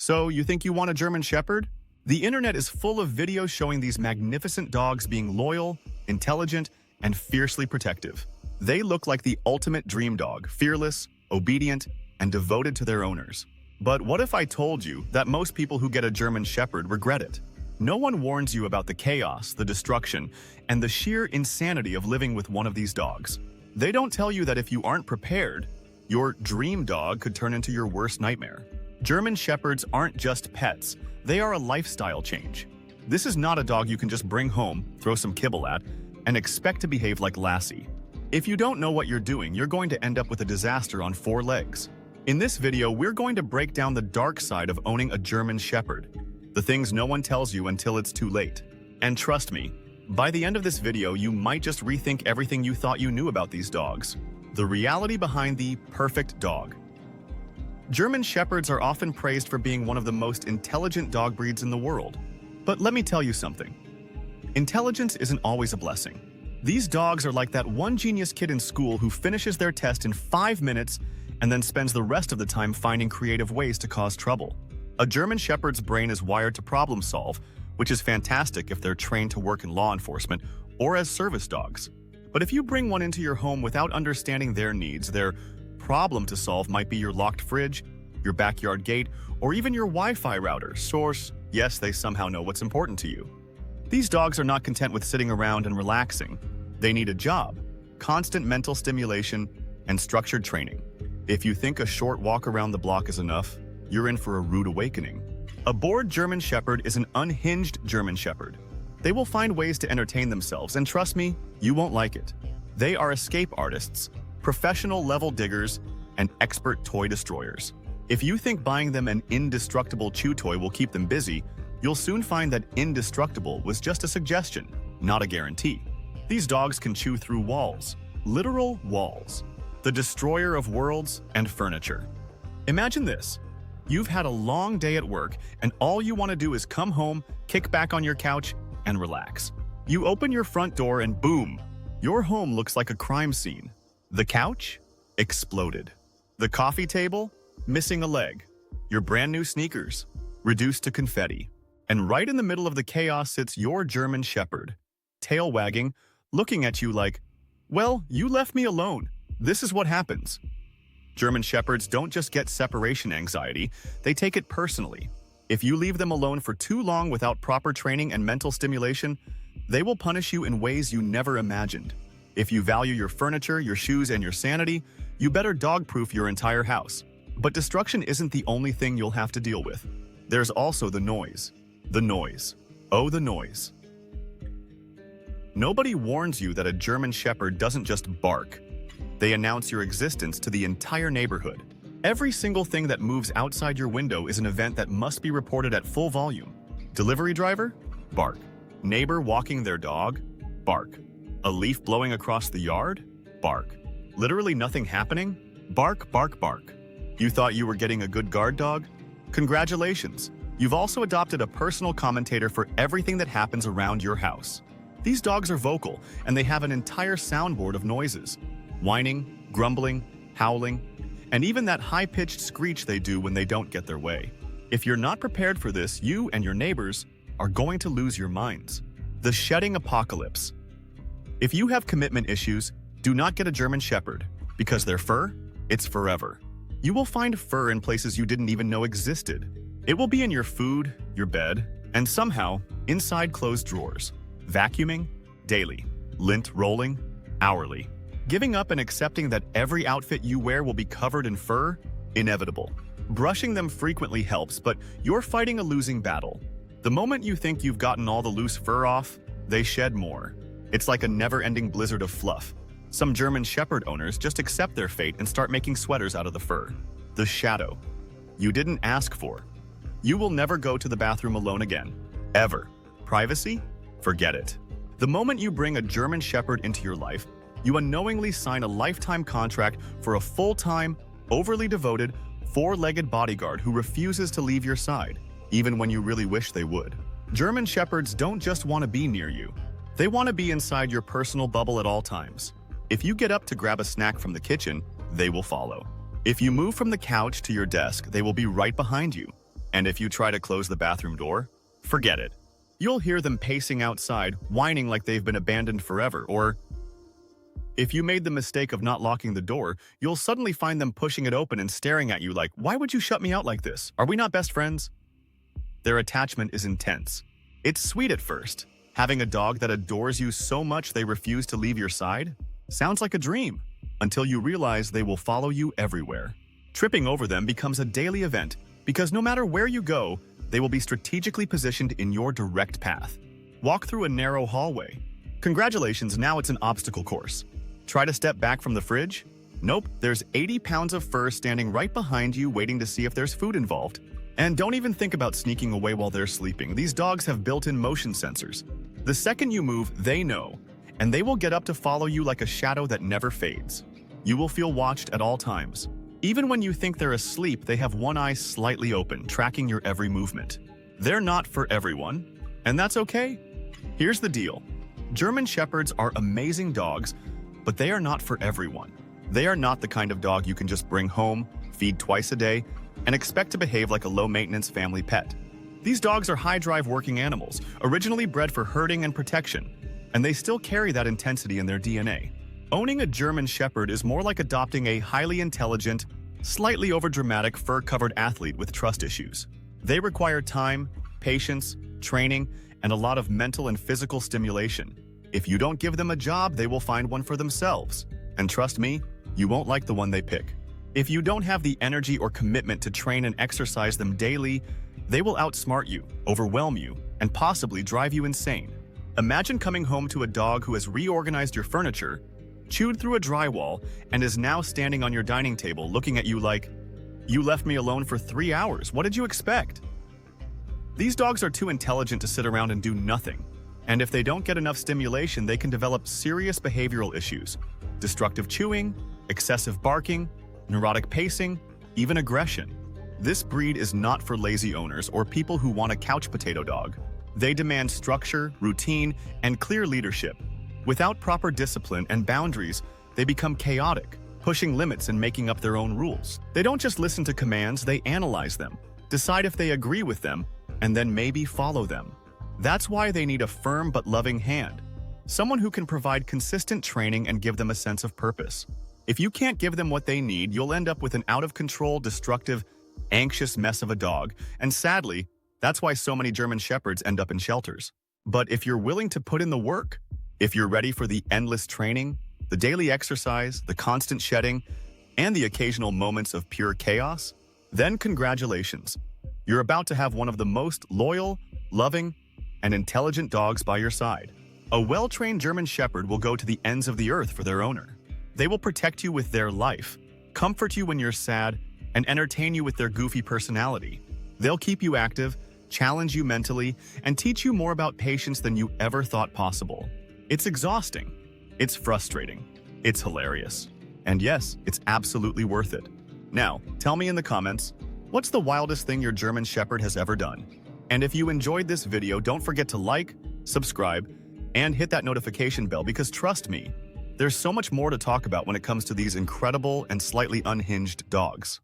So, you think you want a German Shepherd? The internet is full of videos showing these magnificent dogs being loyal, intelligent, and fiercely protective. They look like the ultimate dream dog, fearless, obedient, and devoted to their owners. But what if I told you that most people who get a German Shepherd regret it? No one warns you about the chaos, the destruction, and the sheer insanity of living with one of these dogs. They don't tell you that if you aren't prepared, your dream dog could turn into your worst nightmare. German Shepherds aren't just pets, they are a lifestyle change. This is not a dog you can just bring home, throw some kibble at, and expect to behave like Lassie. If you don't know what you're doing, you're going to end up with a disaster on 4 legs. In this video, we're going to break down the dark side of owning a German Shepherd, the things no one tells you until it's too late. And trust me, by the end of this video, you might just rethink everything you thought you knew about these dogs. The reality behind the perfect dog. German Shepherds are often praised for being one of the most intelligent dog breeds in the world. But let me tell you something. Intelligence isn't always a blessing. These dogs are like that one genius kid in school who finishes their test in 5 minutes and then spends the rest of the time finding creative ways to cause trouble. A German Shepherd's brain is wired to problem solve, which is fantastic if they're trained to work in law enforcement or as service dogs. But if you bring one into your home without understanding their needs, their problem to solve might be your locked fridge, your backyard gate, or even your Wi-Fi router. Source, yes, they somehow know what's important to you. These dogs are not content with sitting around and relaxing. They need a job, constant mental stimulation, and structured training. If you think a short walk around the block is enough, you're in for a rude awakening. A bored German Shepherd is an unhinged German Shepherd. They will find ways to entertain themselves, and trust me, you won't like it. They are escape artists, professional level diggers, and expert toy destroyers. If you think buying them an indestructible chew toy will keep them busy, you'll soon find that indestructible was just a suggestion, not a guarantee. These dogs can chew through walls, literal walls, the destroyer of worlds and furniture. Imagine this. You've had a long day at work, and all you want to do is come home, kick back on your couch, and relax. You open your front door and boom, your home looks like a crime scene. The couch? Exploded. The coffee table? Missing a leg. Your brand new sneakers? Reduced to confetti. And right in the middle of the chaos sits your German Shepherd, tail wagging, looking at you like, well, you left me alone. This is what happens. German Shepherds don't just get separation anxiety, they take it personally. If you leave them alone for too long without proper training and mental stimulation, they will punish you in ways you never imagined. If you value your furniture, your shoes, and your sanity, you better dog-proof your entire house. But destruction isn't the only thing you'll have to deal with. There's also the noise. The noise. Oh, the noise. Nobody warns you that a German Shepherd doesn't just bark. They announce your existence to the entire neighborhood. Every single thing that moves outside your window is an event that must be reported at full volume. Delivery driver? Bark. Neighbor walking their dog? Bark. A leaf blowing across the yard? Bark. Literally nothing happening? Bark, bark, bark. You thought you were getting a good guard dog? Congratulations! You've also adopted a personal commentator for everything that happens around your house. These dogs are vocal, and they have an entire soundboard of noises. Whining, grumbling, howling, and even that high-pitched screech they do when they don't get their way. If you're not prepared for this, you and your neighbors are going to lose your minds. The shedding apocalypse. If you have commitment issues, do not get a German Shepherd, because their fur, it's forever. You will find fur in places you didn't even know existed. It will be in your food, your bed, and somehow inside closed drawers. Vacuuming, daily. Lint rolling, hourly. Giving up and accepting that every outfit you wear will be covered in fur? Inevitable. Brushing them frequently helps, but you're fighting a losing battle. The moment you think you've gotten all the loose fur off, they shed more. It's like a never-ending blizzard of fluff. Some German Shepherd owners just accept their fate and start making sweaters out of the fur. The shadow. You didn't ask for. You will never go to the bathroom alone again. Ever. Privacy? Forget it. The moment you bring a German Shepherd into your life, you unknowingly sign a lifetime contract for a full-time, overly devoted, 4-legged bodyguard who refuses to leave your side, even when you really wish they would. German Shepherds don't just want to be near you. They want to be inside your personal bubble at all times. If you get up to grab a snack from the kitchen, they will follow. If you move from the couch to your desk, they will be right behind you. And if you try to close the bathroom door, forget it. You'll hear them pacing outside, whining like they've been abandoned forever, or if you made the mistake of not locking the door, you'll suddenly find them pushing it open and staring at you like, "Why would you shut me out like this? Are we not best friends?" Their attachment is intense. It's sweet at first. Having a dog that adores you so much they refuse to leave your side sounds like a dream, until you realize they will follow you everywhere. Tripping over them becomes a daily event because no matter where you go, they will be strategically positioned in your direct path. Walk through a narrow hallway. Congratulations, now it's an obstacle course. Try to step back from the fridge? Nope, there's 80 pounds of fur standing right behind you waiting to see if there's food involved. And don't even think about sneaking away while they're sleeping. These dogs have built-in motion sensors. The second you move, they know, and they will get up to follow you like a shadow that never fades. You will feel watched at all times. Even when you think they're asleep, they have one eye slightly open, tracking your every movement. They're not for everyone, and that's okay. Here's the deal. German Shepherds are amazing dogs, but they are not for everyone. They are not the kind of dog you can just bring home, feed twice a day, and expect to behave like a low-maintenance family pet. These dogs are high-drive working animals, originally bred for herding and protection, and they still carry that intensity in their DNA. Owning a German Shepherd is more like adopting a highly intelligent, slightly overdramatic fur-covered athlete with trust issues. They require time, patience, training, and a lot of mental and physical stimulation. If you don't give them a job, they will find one for themselves. And trust me, you won't like the one they pick. If you don't have the energy or commitment to train and exercise them daily, they will outsmart you, overwhelm you, and possibly drive you insane. Imagine coming home to a dog who has reorganized your furniture, chewed through a drywall, and is now standing on your dining table looking at you like, "You left me alone for 3 hours. What did you expect?" These dogs are too intelligent to sit around and do nothing. And if they don't get enough stimulation, they can develop serious behavioral issues: destructive chewing, excessive barking, neurotic pacing, even aggression. This breed is not for lazy owners or people who want a couch potato dog. They demand structure, routine, and clear leadership. Without proper discipline and boundaries, they become chaotic, pushing limits and making up their own rules. They don't just listen to commands, they analyze them, decide if they agree with them, and then maybe follow them. That's why they need a firm but loving hand, someone who can provide consistent training and give them a sense of purpose. If you can't give them what they need, you'll end up with an out-of-control, destructive, anxious mess of a dog, and sadly, that's why so many German Shepherds end up in shelters. But if you're willing to put in the work, if you're ready for the endless training, the daily exercise, the constant shedding, and the occasional moments of pure chaos, then congratulations. You're about to have one of the most loyal, loving, and intelligent dogs by your side. A well-trained German Shepherd will go to the ends of the earth for their owner. They will protect you with their life, comfort you when you're sad, and entertain you with their goofy personality. They'll keep you active, challenge you mentally, and teach you more about patience than you ever thought possible. It's exhausting. It's frustrating. It's hilarious. And yes, it's absolutely worth it. Now, tell me in the comments, what's the wildest thing your German Shepherd has ever done? And if you enjoyed this video, don't forget to like, subscribe, and hit that notification bell because trust me, there's so much more to talk about when it comes to these incredible and slightly unhinged dogs.